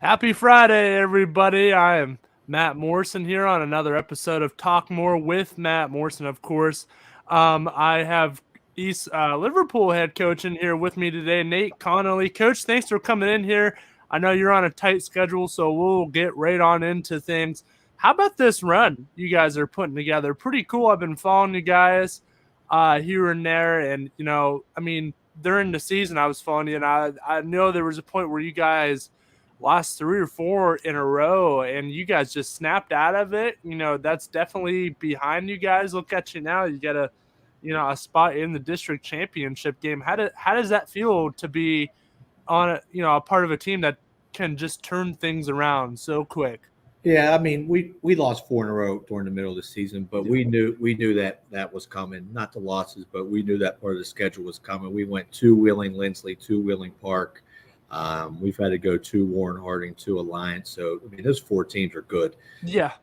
Happy Friday, everybody. I am Matt Morrison here on another episode of Talk More with Matt Morrison, of course. I have East Liverpool head coach in here with me today, Nate Connolly. Coach, thanks for coming in here. I know you're on a tight schedule, so we'll get right on into things. How about this run you guys are putting together? Pretty cool. I've been following you guys here and there, and, during the season I was following you, and I know there was a point where you guys – lost 3 or 4 in a row and you guys just snapped out of it. That's definitely behind you guys. Look at you now. You got a spot in the district championship game. How does that feel to be on a part of a team that can just turn things around so quick? Yeah, I mean, we lost 4 in a row during the middle of the season, but we knew that was coming. Not the losses, but we knew that part of the schedule was coming. We went to Wheeling Lindsley, to Wheeling Park. We've had to go to Warren Harding, to Alliance. So, I mean, those 4 teams are good. Yeah.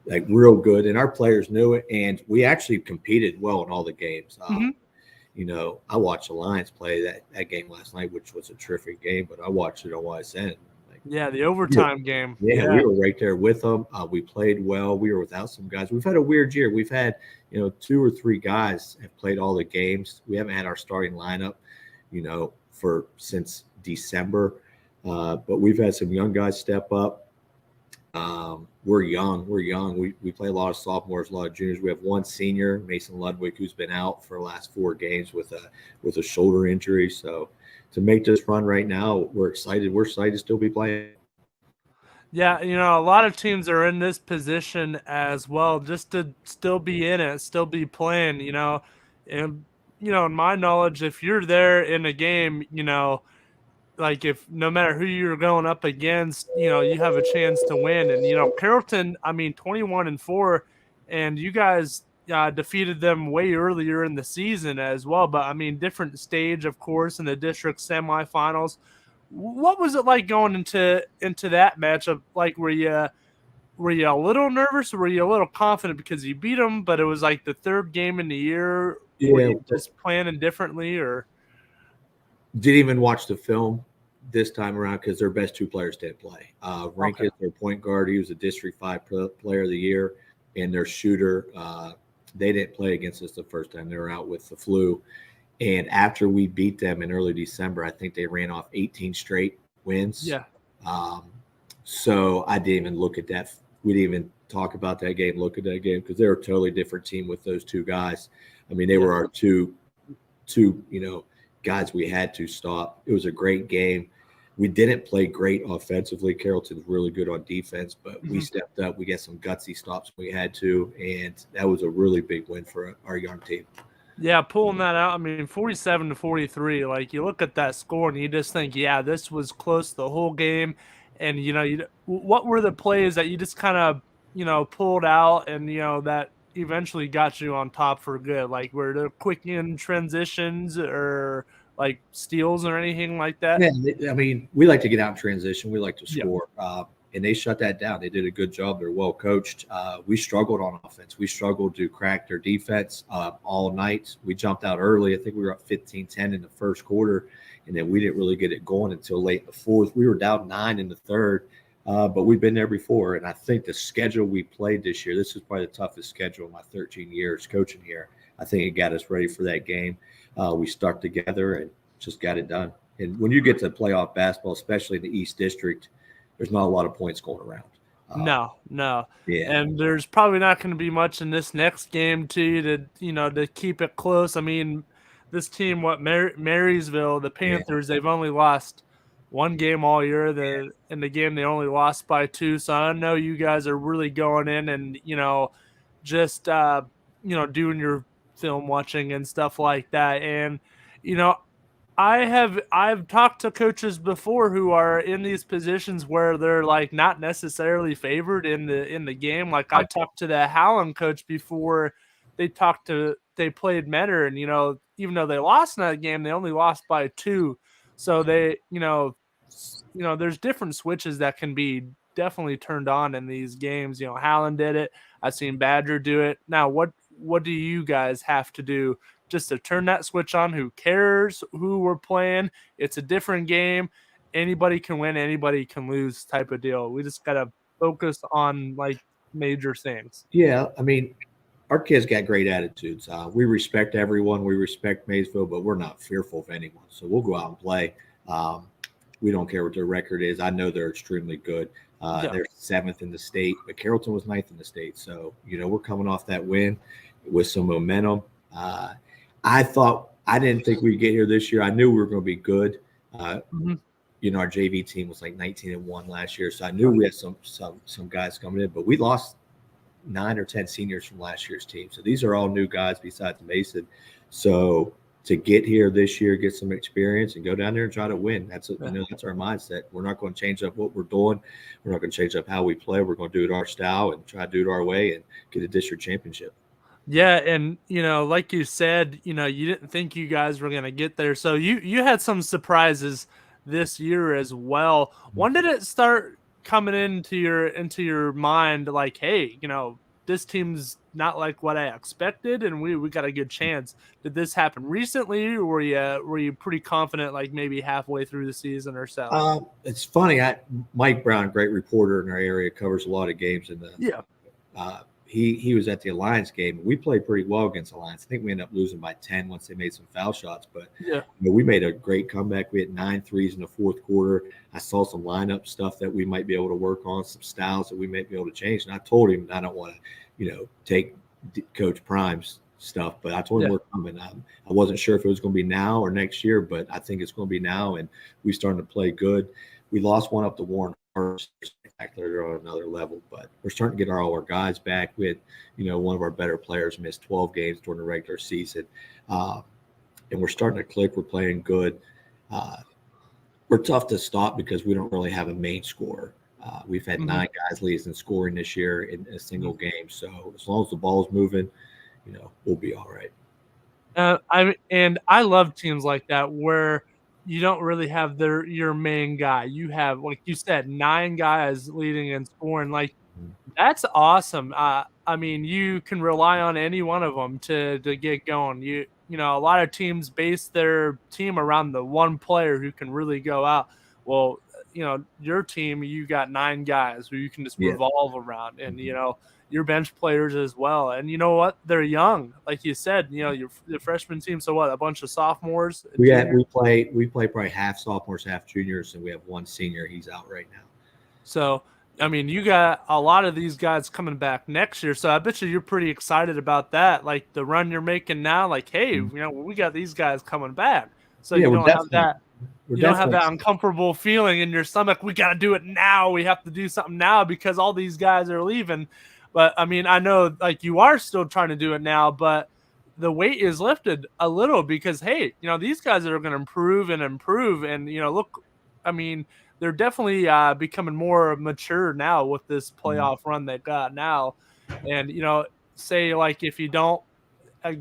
Like real good. And our players knew it. And we actually competed well in all the games. I watched Alliance play that game last night, which was a terrific game, but I watched it on YSN. The overtime game. Yeah, we were right there with them. We played well. We were without some guys. We've had a weird year. We've had, 2 or 3 guys have played all the games. We haven't had our starting lineup, since December, but we've had some young guys step up. We're young. We play a lot of sophomores, a lot of juniors. We have one senior, Mason Ludwig, who's been out for the last 4 games with a shoulder injury. So to make this run right now, we're excited. We're excited to still be playing. Yeah, a lot of teams are in this position as well, just to still be in it, still be playing, and, in my knowledge, if you're there in a game, like if no matter who you're going up against, you have a chance to win. And, Carrollton, 21-4, and you guys defeated them way earlier in the season as well. But, different stage, of course, in the district semifinals. What was it like going into that matchup? Like, were you a little nervous, or were you a little confident because you beat them, but it was like the 3rd game in the year? Yeah. Were you just planning differently, or? Didn't even watch the film this time around because their best 2 players didn't play. Rank is their point guard. He was a District 5 Player of the Year, and their shooter, they didn't play against us the first time. They were out with the flu. And after we beat them in early December, I think they ran off 18 straight wins. Yeah. So I didn't even look at that. We didn't even talk about that game, look at that game, because they're a totally different team with those 2 guys. They were our two, guys we had to stop. It was a great game. We didn't play great offensively. Carrollton's really good on defense, but we stepped up. We got some gutsy stops we had to, and that was a really big win for our young team. Yeah, pulling that out. 47-43. Like, you look at that score and you just think, yeah, this was close the whole game. And what were the plays that you just kind of pulled out and that eventually got you on top for good? Like, were there quick in transitions or like steals or anything like that? Yeah, we like to get out in transition. We like to score. And they shut that down. They did a good job. They're well coached. We struggled on offense. We struggled to crack their defense all night. We jumped out early. I think we were up 15-10 in the first quarter, and then we didn't really get it going until late in the fourth. We were down 9 in the third, but we've been there before. And I think the schedule we played this year, this is probably the toughest schedule in my 13 years coaching here. I think it got us ready for that game. We stuck together and just got it done. And when you get to playoff basketball, especially in the East District, there's not a lot of points going around. No. Yeah. And there's probably not going to be much in this next game too to keep it close. This team, Marysville, the Panthers, they've only lost 1 game all year. In the game they only lost by 2. So I know you guys are really going in and just doing your film watching and stuff like that. And I've talked to coaches before who are in these positions where they're like not necessarily favored in the game. Like, I talked to the Howland coach before they played Mentor, and even though they lost in that game, they only lost by 2. So they there's different switches that can be definitely turned on in these games. Howland did it. I've seen Badger do it. Now, what do you guys have to do just to turn that switch on? Who cares who we're playing? It's a different game. anybody can win, anybody can lose type of deal. We just got to focus on like major things. Yeah, I mean, our kids got great attitudes. We respect everyone. We respect Maysville, but we're not fearful of anyone. So we'll go out and play. We don't care what their record is. I know they're extremely good. They're 7th in the state, but Carrollton was 9th in the state. So, we're coming off that win with some momentum. I didn't think we'd get here this year. I knew we were going to be good. Our JV team was like 19-1 last year. So I knew we had some guys coming in, but we lost 9 or 10 seniors from last year's team. So these are all new guys besides Mason. So to get here this year, get some experience and go down there and try to win. That's that's our mindset. We're not going to change up what we're doing. We're not going to change up how we play. We're going to do it our style and try to do it our way and get a district championship. Yeah, and like you said, you didn't think you guys were going to get there. So you had some surprises this year as well. When did it start coming into your mind like, hey, this team's not like what I expected and we got a good chance? Did this happen recently, or were you pretty confident like maybe halfway through the season or so? It's funny. Mike Brown, great reporter in our area, covers a lot of games in the He was at the Alliance game. We played pretty well against Alliance. I think we ended up losing by 10 once they made some foul shots. But we made a great comeback. We had 9 threes in the fourth quarter. I saw some lineup stuff that we might be able to work on, some styles that we might be able to change. And I told him I don't want to, take Coach Prime's stuff, but I told him we're coming. I wasn't sure if it was going to be now or next year, but I think it's going to be now. And we starting to play good. We lost one up to Warren. They're on another level, but we're starting to get all our guys back. We had, one of our better players missed 12 games during the regular season, and we're starting to click. We're playing good. We're tough to stop because we don't really have a main scorer. We've had 9 guys lead us in scoring this year in a single game. So as long as the ball's moving, we'll be all right. I love teams like that where you don't really have your main guy. You have, like you said, 9 guys leading and scoring. Like, that's awesome. I mean, you can rely on any one of them to get going. A lot of teams base their team around the one player who can really go out. Well, your team, you got 9 guys who you can just revolve around, and your bench players as well. And you know what? They're young, like you said. Your freshman team. So what? A bunch of sophomores. We play probably half sophomores, half juniors, and we have 1 senior. He's out right now. So I mean, you got a lot of these guys coming back next year. So I bet you're pretty excited about that. Like the run you're making now. Like, hey, we got these guys coming back. So you don't have that. You don't have that uncomfortable feeling in your stomach. We got to do it now. We have to do something now because all these guys are leaving. But I mean, I know like you are still trying to do it now, but the weight is lifted a little because, hey, these guys are going to improve. And, look, I mean, they're definitely becoming more mature now with this playoff run they've got now. And, say like, if you don't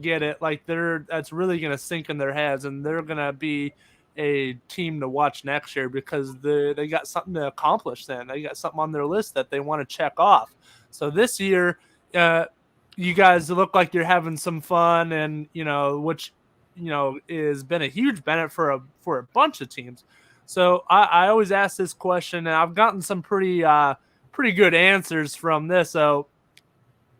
get it, like that's really going to sink in their heads and they're going to be a team to watch next year because they got something to accomplish. Then they got something on their list that they want to check off. So this year, you guys look like you're having some fun, and which has been a huge benefit for a bunch of teams. So I always ask this question, and I've gotten some pretty good answers from this. So,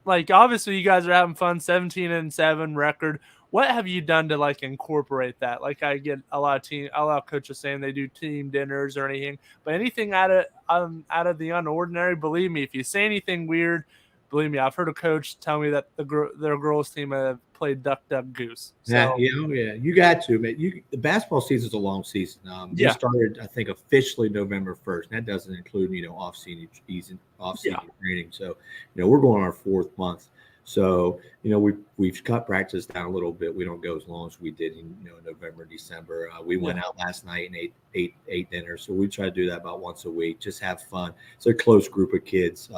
like, obviously you guys are having fun, 17-7 record. What have you done to like incorporate that? Like, I get a lot of coaches saying they do team dinners or anything, but anything out of the unordinary. Believe me, if you say anything weird, believe me, I've heard a coach tell me that their girls team have played duck, duck, goose. So, you got to. Man, the basketball season's a long season. We started, I think, officially November 1st. And that doesn't include off-season training. So we're going on our 4th month. So, we've cut practice down a little bit. We don't go as long as we did in November, December. We went out last night and ate dinner. So we try to do that about once a week, just have fun. It's a close group of kids.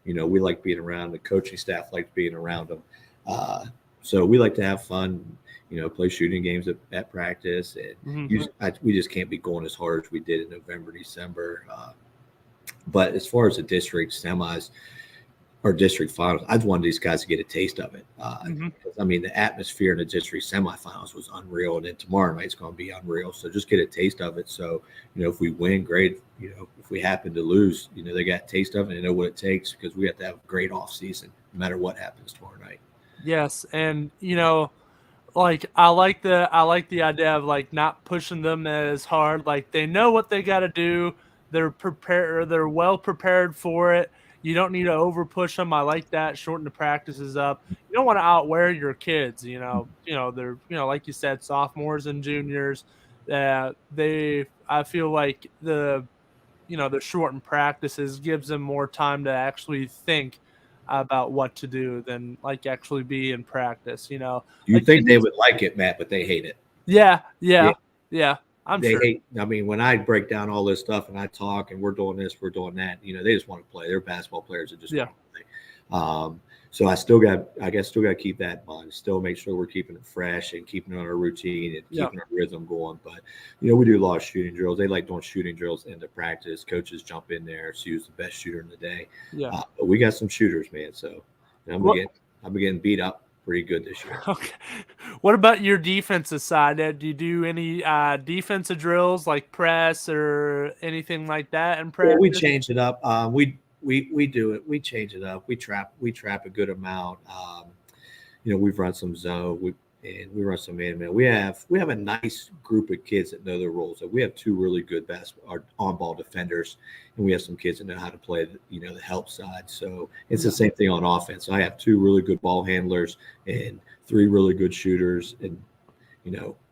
We like being around. The coaching staff likes being around them. So we like to have fun, play shooting games at practice. And we just can't be going as hard as we did in November, December. But as far as the district semis, our district finals. I just wanted these guys to get a taste of it. I mean, the atmosphere in the district semifinals was unreal, and then tomorrow night's going to be unreal. So just get a taste of it. So, if we win, great. If we happen to lose, they got a taste of it and they know what it takes, because we have to have a great off season no matter what happens tomorrow night. Yes, and like I like the idea of like not pushing them as hard. Like they know what they got to do. They're prepared. They're well prepared for it. You don't need to over push them. I like that. Shorten the practices up. You don't want to outwear your kids. They're like you said, sophomores and juniors. I feel like the shortened practices gives them more time to actually think about what to do than like actually be in practice. You like think they would like it, Matt, but they hate it. Yeah. I'm they sure. hate. I mean, when I break down all this stuff and I talk and we're doing this, we're doing that, they just want to play. They're basketball players that just want to play. So I still got to keep that in mind. Still make sure we're keeping it fresh and keeping it on our routine and keeping our rhythm going. But we do a lot of shooting drills. They like doing shooting drills into practice. Coaches jump in there, choose the best shooter in the day. But we got some shooters, man. So I'm getting beat up pretty good this year. Okay. What about your defensive side? Do you do any defensive drills like press or anything like that in practice? Well, we change it up. We do it. We change it up. We trap a good amount. We've run some zone. We run some man-to-man. We have a nice group of kids that know their roles. So we have two really good on-ball defenders, and we have some kids that know how to play the help side. So it's the same thing on offense. So I have two really good ball handlers and three really good shooters, and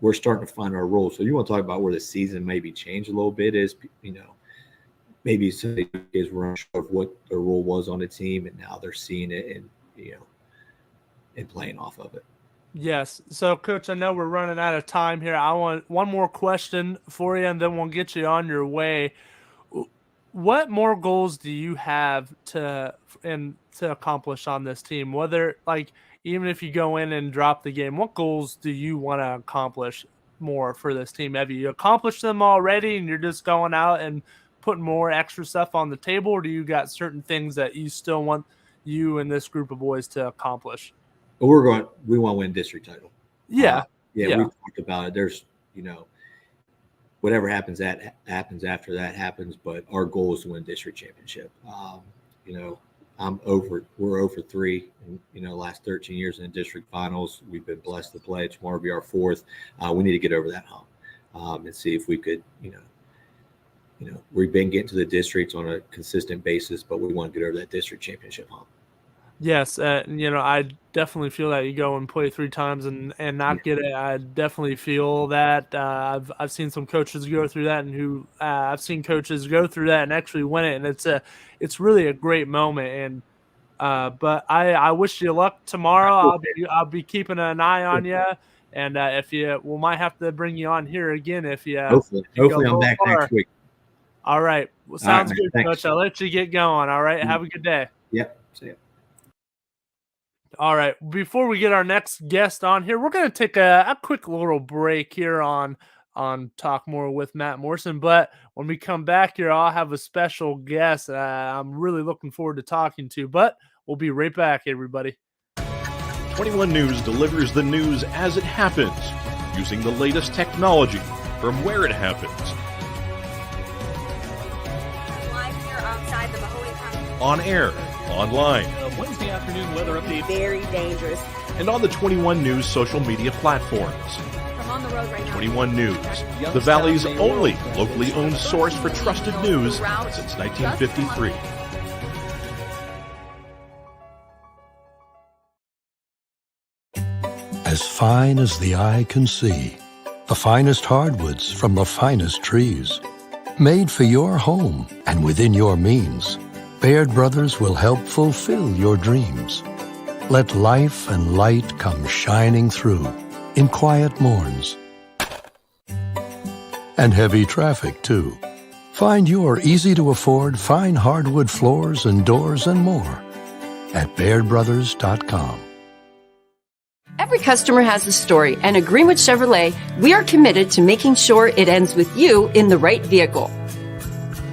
we're starting to find our roles. So you want to talk about where the season maybe changed a little bit is maybe some kids were unsure of what their role was on the team, and now they're seeing it and playing off of it. Yes. So, Coach, I know we're running out of time here. I want one more question for you, and then we'll get you on your way. What more goals do you have to accomplish on this team? Whether, even if you go in and drop the game, what goals do you want to accomplish more for this team? Have you accomplished them already, and you're just going out and putting more extra stuff on the table, or do you got certain things that you still want you and this group of boys to accomplish? We want to win district title. Yeah. We've talked about it. There's, whatever happens after that happens, but our goal is to win district championship. We're over 3 in, last 13 years in the district finals. We've been blessed to play. Tomorrow will be our 4th. We need to get over that hump and see if we could, we've been getting to the districts on a consistent basis, but we want to get over that district championship hump. Yes, I definitely feel that you go and play 3 times and not get it. I definitely feel that. I've seen some coaches go through that, and I've seen coaches go through that and actually win it, and it's really a great moment. And but I wish you luck tomorrow. I'll be keeping an eye on you, and we might have to bring you on here again if you. Hopefully I'm back next week. All right, well, sounds good, thanks. Coach. I'll let you get going. All right, have a good day. Yep. See ya. All right. Before we get our next guest on here, we're going to take a quick little break here on Talk More with Matt Morrison. But when we come back here, I'll have a special guest I'm really looking forward to talking to. But we'll be right back, everybody. 21 News delivers the news as it happens, using the latest technology from where it happens. Live here outside the Mahoney County. On air, online, Wednesday afternoon weather update. Very dangerous. and on the 21 News social media platforms. I'm on the road right now. 21 News, the Valley's only locally owned source for trusted news since 1953. As fine as the eye can see, the finest hardwoods from the finest trees. Made for your home and within your means, Baird Brothers will help fulfill your dreams. Let life and light come shining through in quiet morns. And heavy traffic, too. Find your easy-to-afford fine hardwood floors and doors and more at BairdBrothers.com. Every customer has a story, and at Greenwood Chevrolet, we are committed to making sure it ends with you in the right vehicle.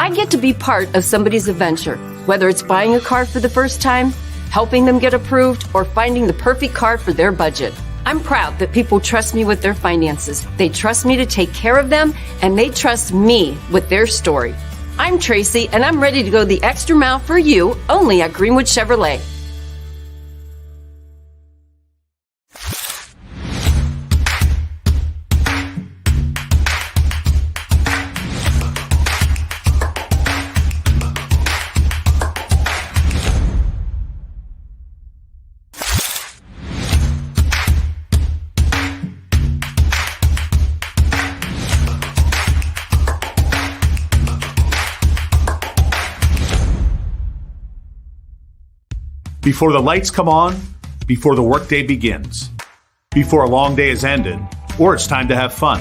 I get to be part of somebody's adventure, whether it's buying a car for the first time, helping them get approved, or finding the perfect car for their budget. I'm proud that people trust me with their finances. They trust me to take care of them, and they trust me with their story. I'm Tracy, and I'm ready to go the extra mile for you, only at Greenwood Chevrolet. Before the lights come on, before the workday begins, before a long day is ended, or it's time to have fun.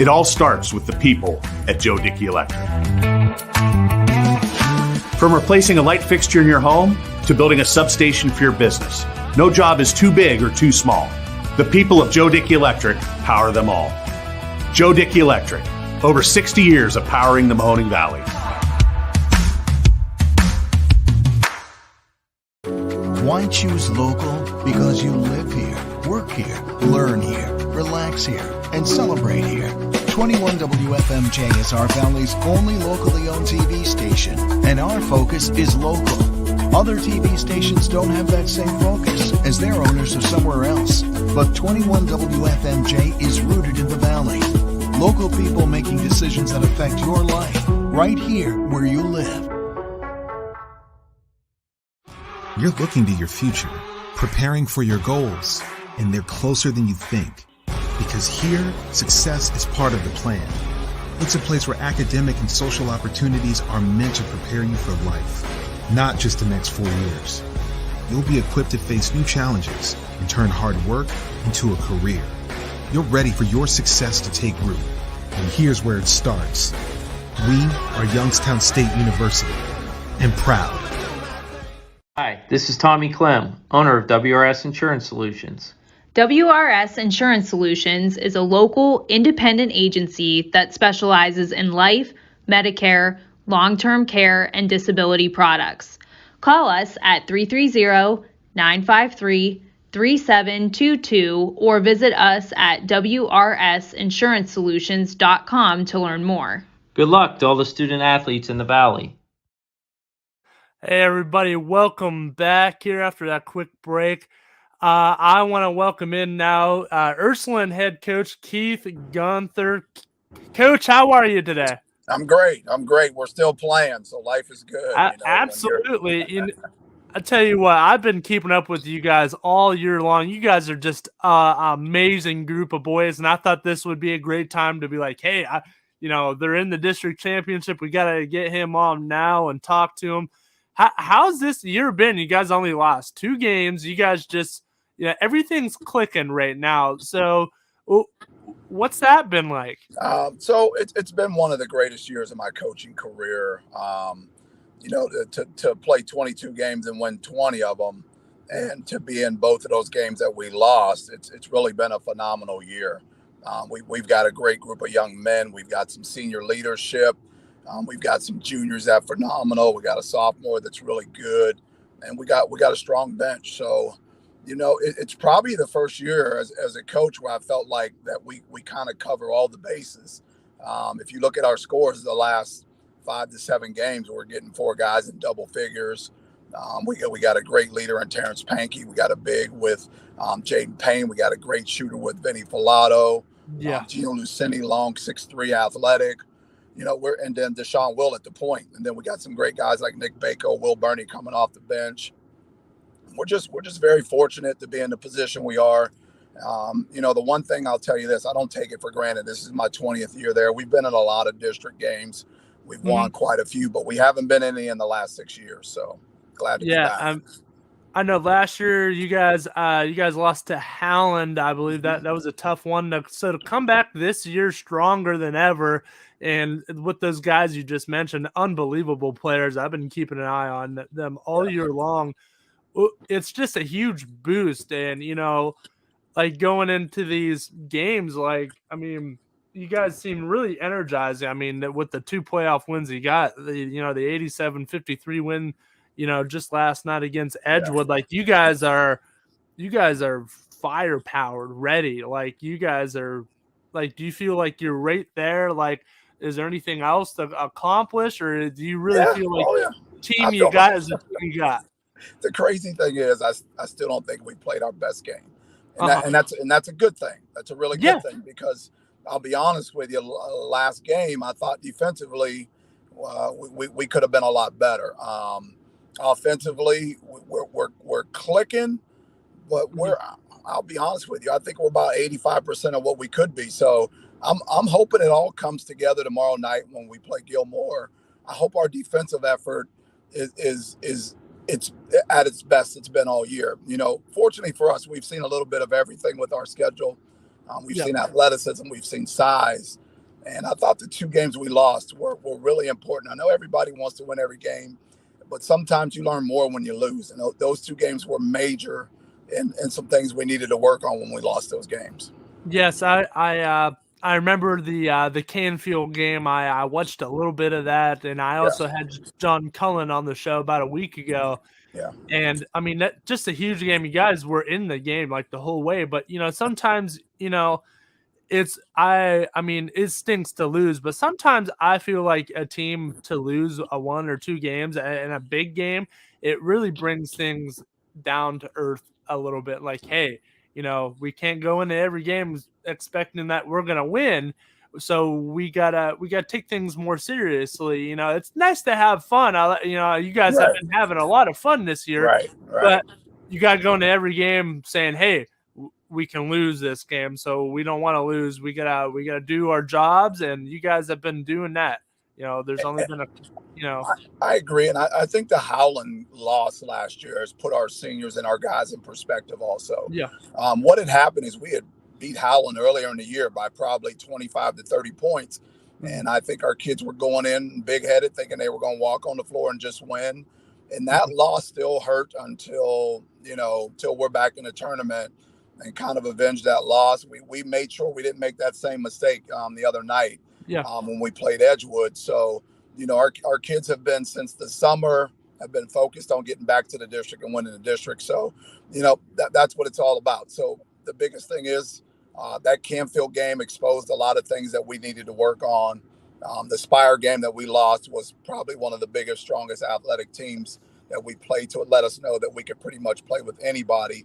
It all starts with the people at Joe Dickey Electric. From replacing a light fixture in your home to building a substation for your business, no job is too big or too small. The people of Joe Dickey Electric power them all. Joe Dickey Electric, over 60 years of powering the Mahoning Valley. Why choose local? Because you live here, work here, learn here, relax here, and celebrate here. 21 WFMJ is our Valley's only locally owned TV station, and our focus is local. Other TV stations don't have that same focus, as their owners are somewhere else. But 21 WFMJ is rooted in the Valley. Local people making decisions that affect your life, right here where you live. You're looking to your future, preparing for your goals, and they're closer than you think. Because here, success is part of the plan. It's a place where academic and social opportunities are meant to prepare you for life, not just the next 4 years. You'll be equipped to face new challenges and turn hard work into a career. You're ready for your success to take root. And here's where it starts. We are Youngstown State University, and proud. Hi, this is Tommy Clem, owner of WRS Insurance Solutions. WRS Insurance Solutions is a local independent agency that specializes in life, Medicare, long-term care, and disability products. Call us at 330-953-3722 or visit us at wrsinsuranceSolutions.com to learn more. Good luck to all the student athletes in the Valley. Hey everybody, welcome back here after that quick break. I want to welcome in now Ursuline head coach Keith Gunther. Coach, how are you today? I'm great. We're still playing, so life is good. Absolutely. I tell you what, I've been keeping up with you guys all year long. You guys are just an amazing group of boys, and I thought this would be a great time to be like, hey, they're in the district championship. We got to get him on now and talk to him. How's this year been? You guys only lost 2 games. You guys just, everything's clicking right now. So what's that been like? So it's been one of the greatest years of my coaching career. To play 22 games and win 20 of them, and to be in both of those games that we lost, it's really been a phenomenal year. We've got a great group of young men. We've got some senior leadership. We've got some juniors that are phenomenal. We got a sophomore that's really good, and we got a strong bench. So, it's probably the first year as a coach where I felt like that we kind of cover all the bases. If you look at our scores the last 5 to 7 games, we're getting 4 guys in double figures. We got a great leader in Terrence Pankey. We got a big with Jaden Payne. We got a great shooter with Vinny Filato. Gino Lucini, long, 6'3", athletic. And then Deshaun Will at the point. And then we got some great guys like Nick Bako, Will Burney coming off the bench. We're just very fortunate to be in the position we are. The one thing I'll tell you this, I don't take it for granted. This is my 20th year there. We've been in a lot of district games. We've won quite a few, but we haven't been in any in the last 6 years. So glad to be back. I know last year you guys lost to Howland. I believe that was a tough one. To come back this year stronger than ever, and with those guys you just mentioned, unbelievable players. I've been keeping an eye on them all year long. It's just a huge boost, and like going into these games, you guys seem really energized. With the 2 playoff wins you got, the 87-53 win just last night against Edgewood, like you guys are firepowered, ready. Like you guys are like, do you feel like you're right there? Like, is there anything else to accomplish, or do you really feel like the team you got is the team you got? The crazy thing is, I still don't think we played our best game, and that's a good thing. That's a really good thing, because I'll be honest with you. Last game, I thought defensively we could have been a lot better. Offensively, we're clicking, but I'll be honest with you. I think we're about 85% of what we could be. So I'm hoping it all comes together tomorrow night when we play Gilmore. I hope our defensive effort is it's at its best it's been all year. Fortunately for us, we've seen a little bit of everything with our schedule. We've seen athleticism, we've seen size, and I thought the 2 games we lost were really important. I know everybody wants to win every game, but sometimes you learn more when you lose. And those 2 games were major, and some things we needed to work on when we lost those games. Yes, I remember the Canfield game. I watched a little bit of that, and I also had John Cullen on the show about a week ago. Yeah. And I mean, that just a huge game. You guys were in the game like the whole way, but sometimes it stinks to lose, but sometimes I feel like a team to lose a 1 or 2 games in a big game, it really brings things down to earth a little bit. Like, hey, we can't go into every game expecting that we're gonna win. So we gotta take things more seriously. It's nice to have fun. You guys have been having a lot of fun this year, right. But you gotta go into every game saying, hey, we can lose this game, so we don't want to lose. We gotta do our jobs, and you guys have been doing that. There's only been I agree, and I think the Howland loss last year has put our seniors and our guys in perspective also. Yeah. What had happened is we had beat Howland earlier in the year by probably 25 to 30 points, and I think our kids were going in big-headed, thinking they were going to walk on the floor and just win. And that loss still hurt until we're back in the tournament and kind of avenge that loss. We made sure we didn't make that same mistake the other night when we played Edgewood. So, our kids have been, since the summer, have been focused on getting back to the district and winning the district. So, that's what it's all about. So the biggest thing is that Canfield game exposed a lot of things that we needed to work on. The Spire game that we lost was probably one of the biggest, strongest athletic teams that we played, to let us know that we could pretty much play with anybody.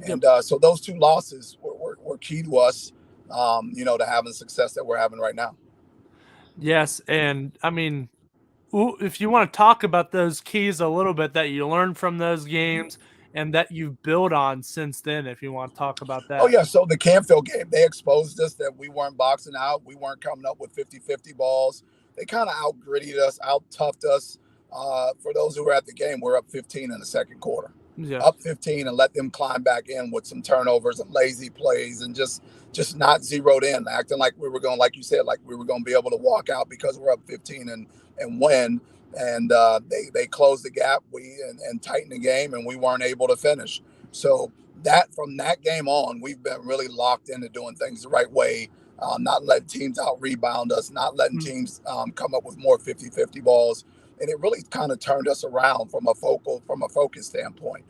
And so those 2 losses were key to us, to having the success that we're having right now. Yes, and I mean, if you want to talk about those keys a little bit that you learned from those games and that you've built on since then, if you want to talk about that. Oh, yeah. So the Canfield game, they exposed us that we weren't boxing out. We weren't coming up with 50-50 balls. They kind of out-grittied us, out-toughed us. For those who were at the game, we're up 15 in the second quarter. Up 15, and let them climb back in with some turnovers and lazy plays and just not zeroed in, acting like we were going, like you said, like we were going to be able to walk out because we're up 15 and win. And they closed the gap, and tightened the game, and we weren't able to finish. So from that game on, we've been really locked into doing things the right way, not letting teams out rebound us, not letting teams come up with more 50-50 balls. And it really kind of turned us around from a focus standpoint.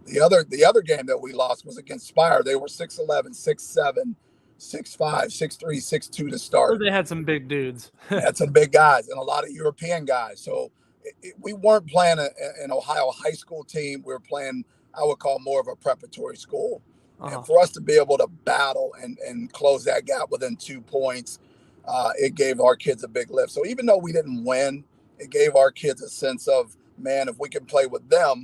The other game that we lost was against Spire. They were 6'11", 6'7", 6'5", 6'3", 6'2" to start. They had some big dudes. Had some big guys and a lot of European guys. So we weren't playing an Ohio high school team. We were playing, I would call, more of a preparatory school. And for us to be able to battle and close that gap within 2 points, it gave our kids a big lift. So even though we didn't win, it gave our kids a sense of, man, if we can play with them,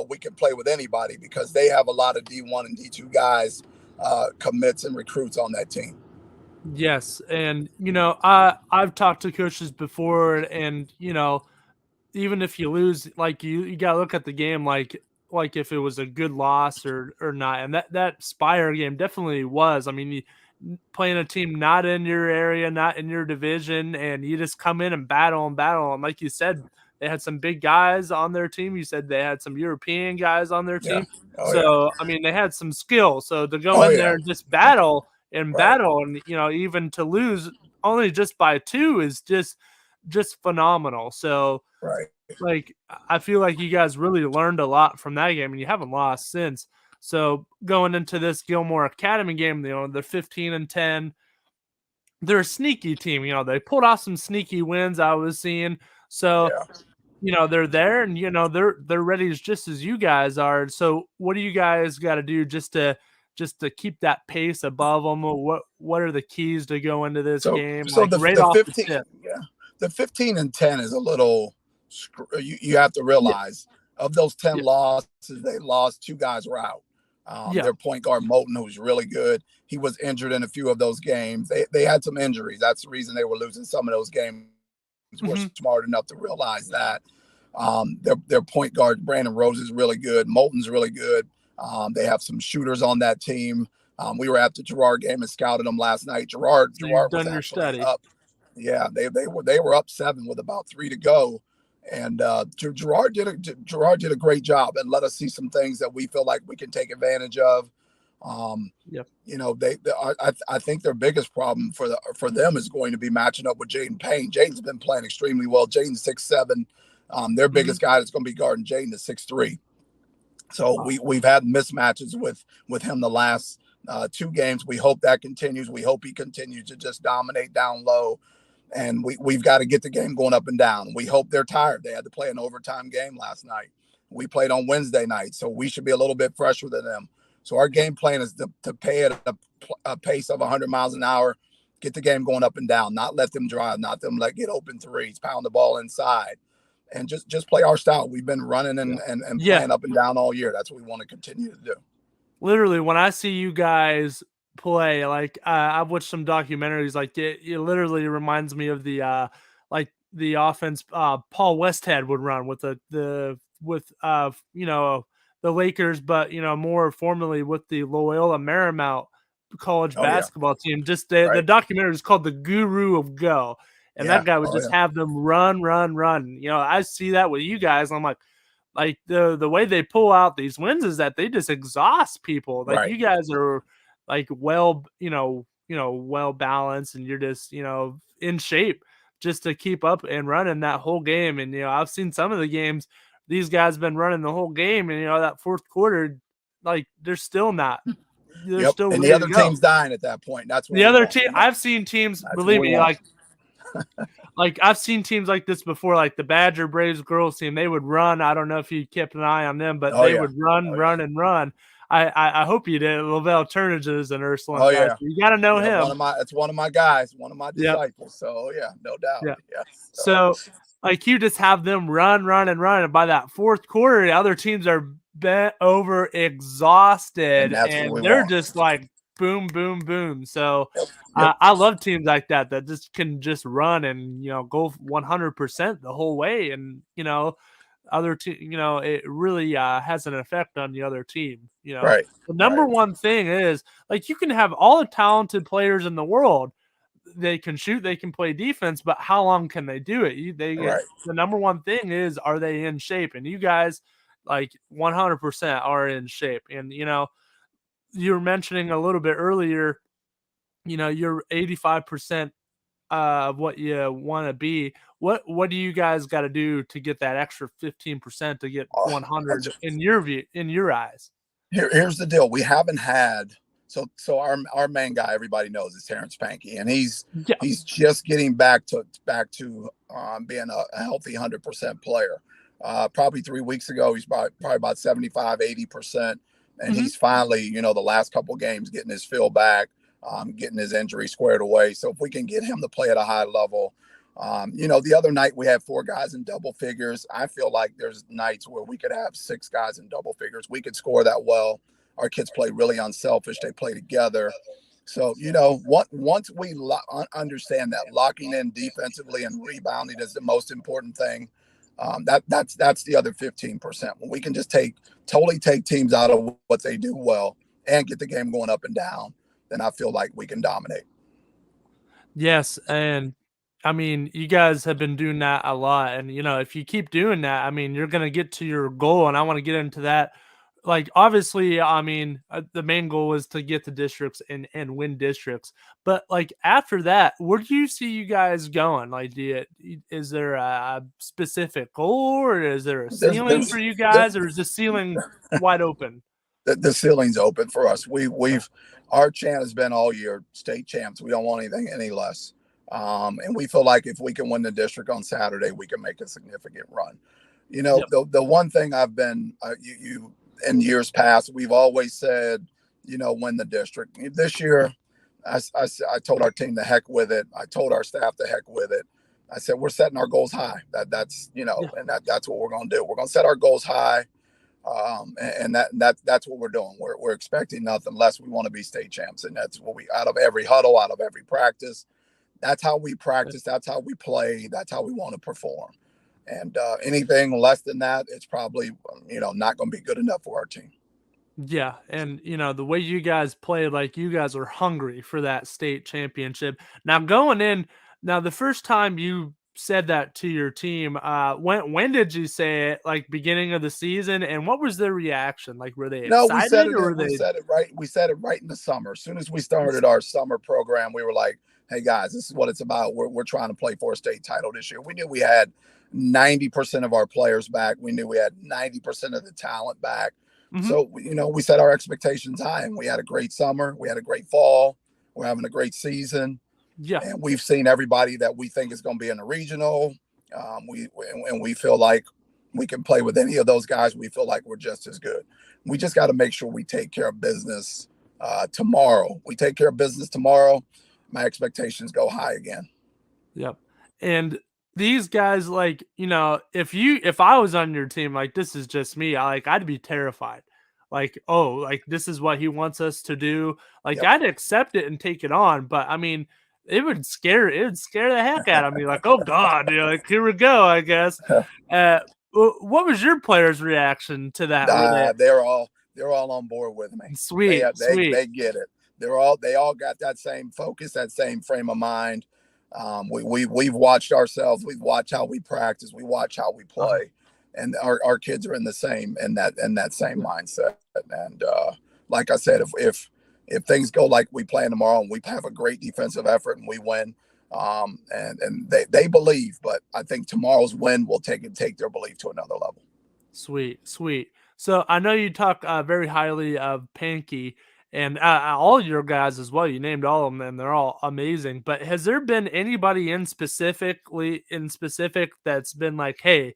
we can play with anybody, because they have a lot of D1 and D2 guys, commits and recruits on that team. Yes. And, I've talked to coaches before, and, even if you lose, like you got to look at the game like if it was a good loss or not. And that Spire game definitely was. I mean, playing a team not in your area, not in your division, and you just come in and battle. And like you said, they had some big guys on their team. You said they had some European guys on their team. I mean, they had some skill. So to go in there and just battle, and even to lose only just by 2 is just just phenomenal. So, Right. like, I feel like you guys really learned a lot from that game, and you haven't lost since. So going into this Gilmore Academy game, they're 15-10. They're a sneaky team. They pulled off some sneaky wins I was seeing. So, they're there, and they're ready just as you guys are. So what do you guys got to do just to keep that pace above them? What are the keys to go into this game? So like the, right the off 15, the tip. the 15-10 is a little. You have to realize of those 10 losses, they lost 2 guys were out. Their point guard Moulton, who's really good, he was injured in a few of those games. They had some injuries. That's the reason they were losing some of those games. We're smart enough to realize that. Their point guard Brandon Rose is really good. Moulton's really good. They have some shooters on that team. We were at the Girard game and scouted them last night. Girard was actually up. Yeah, they were up 7 with about 3 to go. And Girard did a great job and let us see some things that we feel like we can take advantage of. I think their biggest problem for them is going to be matching up with Jaden Payne. Jaden's been playing extremely well. Jaden's 6'7". Their biggest guy that's going to be guarding Jaden is 6'3". So we've had mismatches with him the last 2 games. We hope that continues. We hope he continues to just dominate down low. And we've got to get the game going up and down. We hope they're tired. They had to play an overtime game last night. We played on Wednesday night, so we should be a little bit fresher than them. So our game plan is to pay at a pace of 100 miles an hour, get the game going up and down, not let them drive, not them get open threes, pound the ball inside, and just play our style. We've been running and playing up and down all year. That's what we want to continue to do. Literally, when I see you guys play, I've watched some documentaries, it literally reminds me of the offense Paul Westhead would run with the Lakers, but more formally with the Loyola Marymount college basketball team. Just the documentary is called The Guru of Go, and that guy would just have them run. I see that with you guys, and I'm like the way they pull out these wins is that they just exhaust people. You guys are well balanced, and you're just in shape just to keep up and running that whole game. And I've seen some of the games these guys been running the whole game, and that fourth quarter, they're still not. They're still and the other team's dying at that point. That's what the other team. I've seen teams, believe me, I've seen teams like this before, like the Badger Braves girls team. They would run. I don't know if you kept an eye on them, but they would run and run. I hope you did. Lavelle Turnage and Ursula. You got to know him. It's one of my guys, one of my disciples. So no doubt. Yeah. So you just have them run. And by that fourth quarter, the other teams are bent over, exhausted, and they're just boom, boom, boom. So I love teams like that just can just run and go 100% the whole way, and other team, it really has an effect on the other team. The number one thing is you can have all the talented players in the world. They can shoot, they can play defense, but how long can they do it? The number one thing is, are they in shape? And you guys 100% are in shape. And you were mentioning a little bit earlier, you're 85% of what you want to be. What do you guys got to do to get that extra 15% to get 100 in your eyes? Here's the deal. We haven't had so our main guy, everybody knows, is Terrence Pankey, and he's just getting back to being a healthy 100% player. Probably 3 weeks ago, he's probably about 75-80%, and he's finally, the last couple games getting his feel back, getting his injury squared away. So if we can get him to play at a high level, the other night we had 4 guys in double figures. I feel like there's nights where we could have 6 guys in double figures. We could score that well. Our kids play really unselfish. They play together. So, once we understand that locking in defensively and rebounding is the most important thing, that's the other 15%. When we can just totally take teams out of what they do well and get the game going up and down, then I feel like we can dominate. Yes, and I mean, you guys have been doing that a lot, and if you keep doing that, I mean, you're going to get to your goal, and I want to get into that like obviously, I mean, the main goal is to get the districts and win districts. But like after that, where do you see you guys going? Like, is there a specific goal, or is there a ceiling for you guys, or is the ceiling wide open? The ceiling's open for us. Our chant has been all year state champs. We don't want anything any less. And we feel like if we can win the district on Saturday, we can make a significant run. You know, the one thing I've been you in years past, we've always said, you know, win the district. This year, I told our team to heck with it. I told our staff to heck with it. I said we're setting our goals high. That's you know, and that's what we're going to do. We're going to set our goals high. And that's what we're doing. We're expecting nothing less. We want to be state champs, and that's what we out of every huddle, out of every practice. That's how we practice. That's how we play. That's how we want to perform. And anything less than that, it's probably not going to be good enough for our team. Yeah, and the way you guys play, like you guys are hungry for that state championship. Now going in, the first time you said that to your team, when did you say it? Like beginning of the season, and what was their reaction? Like were they No, excited or were we they? said it right. We said it right in the summer. As soon as we started our summer program, we were like, "Hey guys, this is what it's about. We're trying to play for a state title this year." We knew we had 90% of our players back. We knew we had 90% of the talent back. Mhm. So, we set our expectations high, and we had a great summer. We had a great fall. We're having a great season. Yeah. And we've seen everybody that we think is going to be in the regional. We feel like we can play with any of those guys. We feel like we're just as good. We just got to make sure we take care of business tomorrow. We take care of business tomorrow. My expectations go high again. Yep. And these guys, like, if I was on your team, like this is just me, I'd be terrified. Like, oh, like this is what he wants us to do. Like I'd accept it and take it on, but I mean, it would scare the heck out of me. Like, oh God, like here we go, I guess. What was your players' reaction to that? They're all on board with me. Sweet. They get it. They all got that same focus, that same frame of mind. We've watched ourselves. We've watched how we practice. We watch how we play, and our kids are in the same in that same mindset. And like I said, if things go like we plan tomorrow and we have a great defensive effort and we win, and they believe, but I think tomorrow's win will take their belief to another level. Sweet. So I know you talk very highly of Pankey and all your guys as well. You named all of them, and they're all amazing. But has there been anybody in specific that's been like, hey,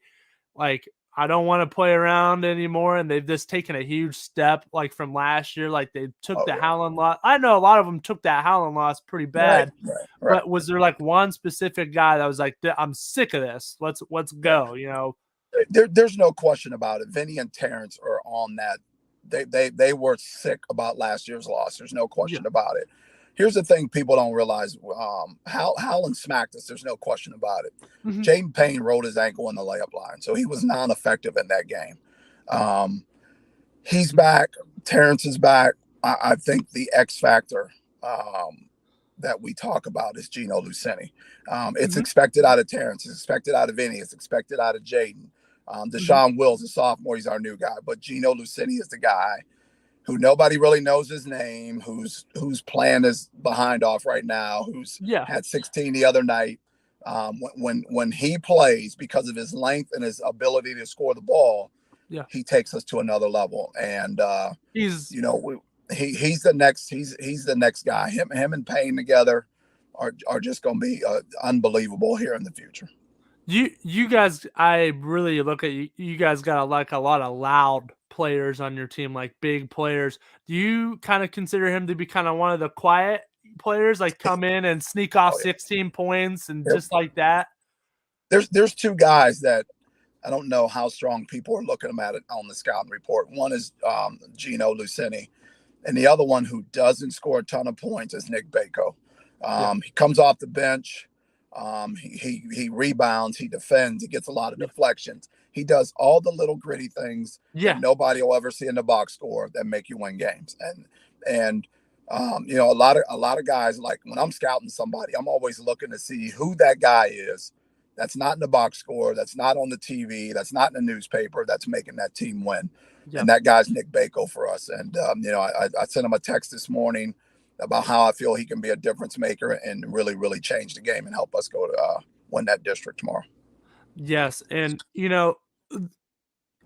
like I don't want to play around anymore, and they've just taken a huge step, like from last year, like they took Howland loss. I know a lot of them took that Howland loss pretty bad, right. But was there like one specific guy that was like, I'm sick of this, let's go, There's no question about it. Vinny and Terrence are on that. They were sick about last year's loss. There's no question about it. Here's the thing people don't realize. Howland smacked us. There's no question about it. Mhm. Jaden Payne rolled his ankle in the layup line, so he was non-effective in that game. He's back. Terrence is back. I think the X factor that we talk about is Gino Luceni. It's expected out of Terrence. It's expected out of Vinny. It's expected out of Jaden. Deshaun Wills, a sophomore, he's our new guy. But Gino Luceni is the guy who nobody really knows his name, whose plan is behind off right now, who's had 16 the other night. When he plays, because of his length and his ability to score the ball, he takes us to another level. And he's the next guy. Him and Payne together are just going to be unbelievable here in the future. You guys, I really look at you. You guys got a lot of loud players on your team, like big players. Do you kind of consider him to be kind of one of the quiet players, like come in and sneak off 16 points and just like that? There's two guys that I don't know how strong people are looking at it on the scouting report. One is Gino Luceni, and the other one who doesn't score a ton of points is Nick Bako. He comes off the bench. He rebounds, he defends, he gets a lot of deflections. He does all the little gritty things that nobody will ever see in the box score that make you win games. And a lot of guys, like when I'm scouting somebody, I'm always looking to see who that guy is that's not in the box score, that's not on the TV, that's not in the newspaper, that's making that team win. Yep. And that guy's Nick Bako for us. And, I sent him a text this morning about how I feel he can be a difference maker and really, really change the game and help us go to win that district tomorrow. Yes. And,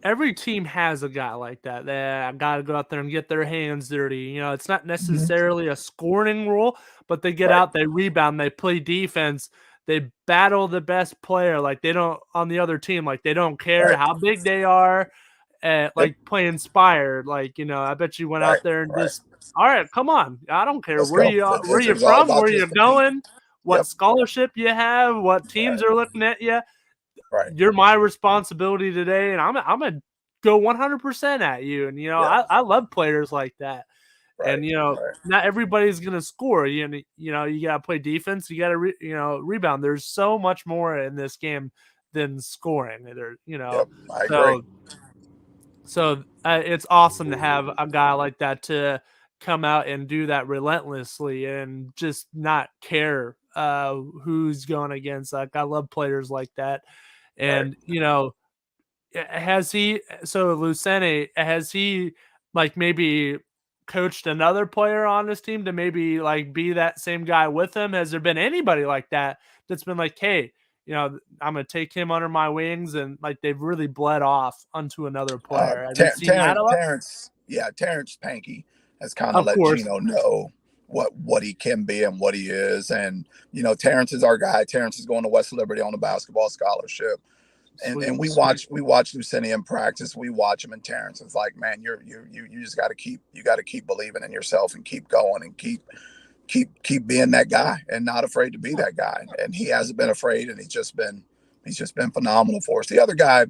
every team has a guy like that. They got to go out there and get their hands dirty. It's not necessarily a scoring role, but they get out, they rebound, they play defense, they battle the best player. Like they don't on the other team, like they don't care how big they are. Like play inspired. Like, I bet you went out there and just, all right, come on. I don't care where you from, where you're going, what scholarship you have, what teams are looking at you. Right. You're my responsibility today, and I'm gonna go 100% at you. And I love players like that. Right. And not everybody's gonna score. You gotta play defense. You gotta rebound. There's so much more in this game than scoring. I agree. So it's awesome to have a guy like that to come out and do that relentlessly and just not care who's going against. Like I love players like that. And has he like maybe coached another player on his team to maybe like be that same guy with him? Has there been anybody like that that's been like, hey, I'm gonna take him under my wings, and like they've really bled off onto another player? Terrence Pankey has kind of let Gino know what he can be and what he is. And Terrence is our guy. Terrence is going to West Liberty on a basketball scholarship. And we watch Lucinia in practice. We watch him, and Terrence is like, man, you just got to keep believing in yourself and keep going and keep being that guy and not afraid to be that guy. And he hasn't been afraid, and he's just been phenomenal for us. The other guy,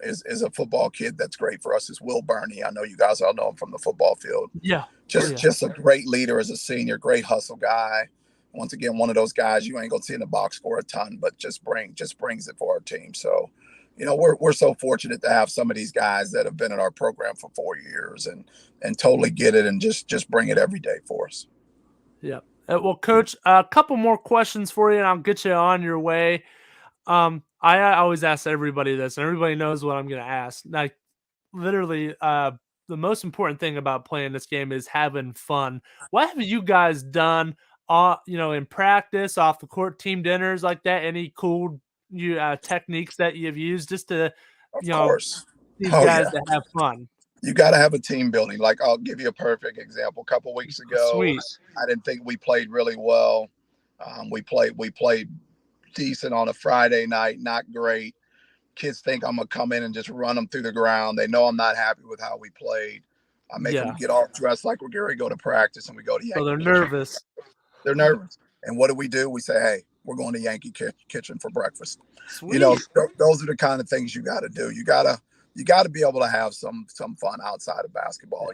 is a football kid that's great for us is Will Burney. I know you guys all know him from the football field. Yeah. Just a great leader as a senior, great hustle guy. Once again, one of those guys you ain't gonna see in the box score a ton, but just brings it for our team. So, we're so fortunate to have some of these guys that have been in our program for 4 years and totally get it and just bring it every day for us. Yeah. Well, Coach, a couple more questions for you, and I'll get you on your way. I always ask everybody this, and everybody knows what I'm going to ask. Like, literally, the most important thing about playing this game is having fun. What have you guys done, in practice, off the court, team dinners like that? Any cool techniques that you've used just to, these guys to have fun? You got to have a team building. Like, I'll give you a perfect example. A couple weeks ago, Sweet. I didn't think we played really well. We played decent on a Friday night, not great. Kids think I'm gonna come in and just run them through the ground. They know I'm not happy with how we played. I make them get all dressed like we're going to go to practice, and we go to Yankee. So they're nervous. They're nervous. And what do? We say, hey, we're going to Yankee Kitchen for breakfast. Sweet. Those are the kind of things you got to do. You got to be able to have some fun outside of basketball.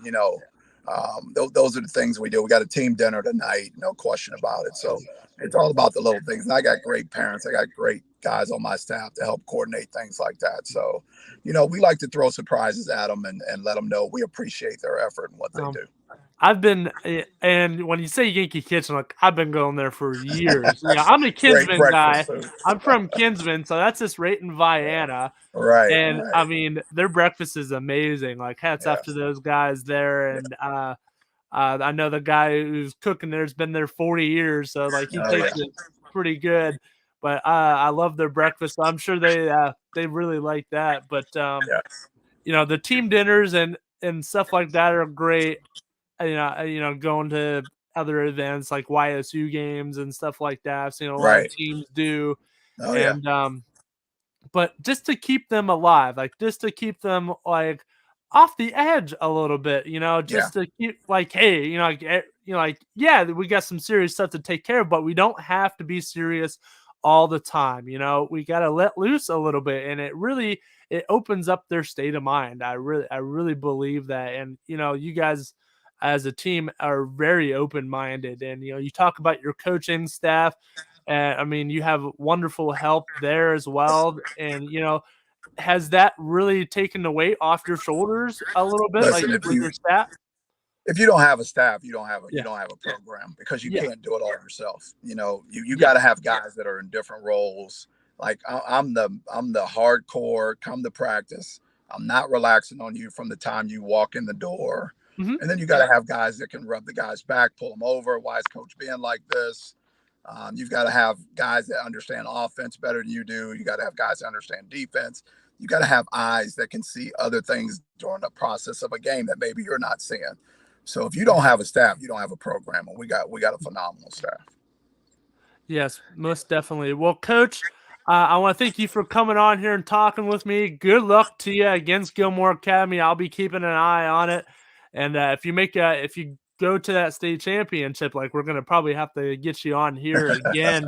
Those are the things we do. We got a team dinner tonight, no question about it. So it's all about the little things. And I got great parents. I got great guys on my staff to help coordinate things like that. So, we like to throw surprises at them and let them know we appreciate their effort and what they do. I've been, and when you say Yankee Kitchen, like I've been going there for years. Yeah, I'm a Kinsman guy. Food. I'm from Kinsman, so that's just right in Vienna. Right. And I mean, their breakfast is amazing. Like hats off to those guys there. And I know the guy who's cooking there's been there 40 years, so like he takes it pretty good. But I love their breakfast. I'm sure they really like that. But the team dinners and stuff like that are great. Going to other events like YSU games and stuff like that. I've seen a lot of teams do. But just to keep them alive, like just to keep them like off the edge a little bit, just to keep like, hey, we got some serious stuff to take care of, but we don't have to be serious all the time. We got to let loose a little bit, and it opens up their state of mind. I really believe that. And, you guys as a team are very open-minded, and, you talk about your coaching staff. I mean, you have wonderful help there as well. And, has that really taken the weight off your shoulders a little bit, with your staff? if you don't have a staff, you don't have a Yeah. program, because you Yeah. can't do it all yourself. You got to have guys that are in different roles. Like I'm the hardcore, come to practice. I'm not relaxing on you from the time you walk in the door. Mhm. And then you got to have guys that can rub the guys back, pull them over. Why is coach being like this? You've got to have guys that understand offense better than you do. You got to have guys that understand defense. You got to have eyes that can see other things during the process of a game that maybe you're not seeing. So if you don't have a staff, you don't have a program, and we got a phenomenal staff. Yes, most definitely. Well, Coach, I want to thank you for coming on here and talking with me. Good luck to you against Gilmore Academy. I'll be keeping an eye on it. And if you go to that state championship, like, we're going to probably have to get you on here again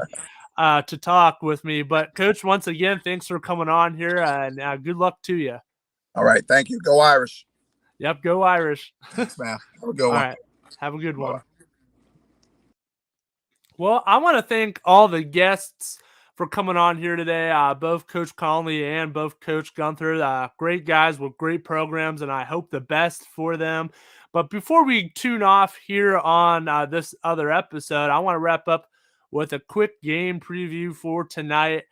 to talk with me. But Coach, once again, thanks for coming on here, and good luck to you. All right, thank you. Go Irish. Yep, go Irish. Thanks, man. Have a good All one. right, have a good one. Bye. Well, I want to thank all the guests for coming on here today, both Coach Conley and both Coach Gunther. Great guys with great programs, and I hope the best for them. But before we tune off here on this other episode, I want to wrap up with a quick game preview for tonight.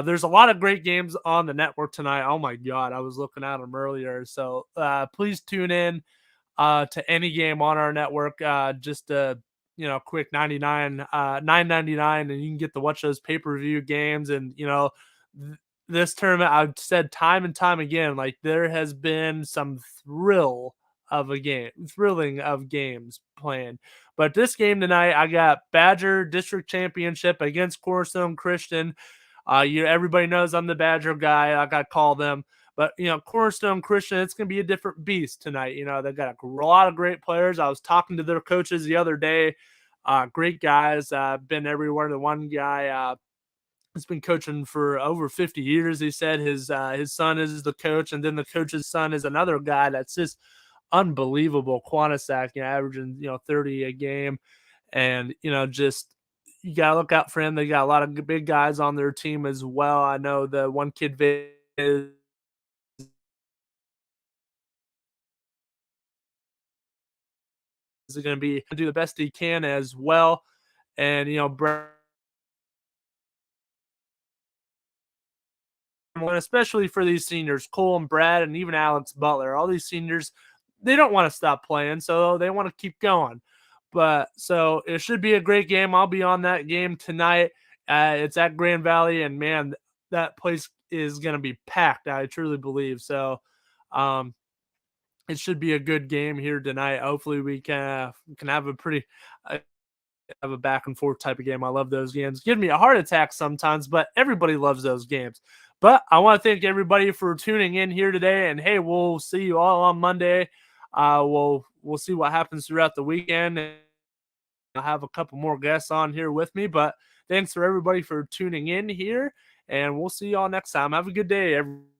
There's a lot of great games on the network tonight. Oh my God, I was looking at them earlier. So please tune in to any game on our network. Just quick $9.99, and you can get to watch those pay-per-view games. And this tournament, I've said time and time again, like, there has been some thrilling of games playing. But this game tonight, I got Badger District Championship against Cornerstone Christian. Everybody knows I'm the Badger guy. I got to call them. But, Cornerstone Christian, it's going to be a different beast tonight. They've got a lot of great players. I was talking to their coaches the other day. Great guys. Been everywhere. The one guy has been coaching for over 50 years. He said his son is the coach, and then the coach's son is another guy that's just unbelievable. Quantisac, averaging 30 a game, and just, you got to look out for him. They got a lot of big guys on their team as well. I know the one kid is going to do the best he can as well. And, especially for these seniors, Cole and Brad and even Alex Butler, all these seniors, they don't want to stop playing, so they want to keep going. But so it should be a great game. I'll be on that game tonight. It's at Grand Valley, and man, that place is going to be packed. I truly believe so. It should be a good game here tonight. Hopefully, we can have a pretty have a back and forth type of game. I love those games. Give me a heart attack sometimes, but everybody loves those games. But I want to thank everybody for tuning in here today. And hey, we'll see you all on Monday. We'll see what happens throughout the weekend. And I'll have a couple more guests on here with me. But thanks for everybody for tuning in here. And we'll see you all next time. Have a good day, everybody.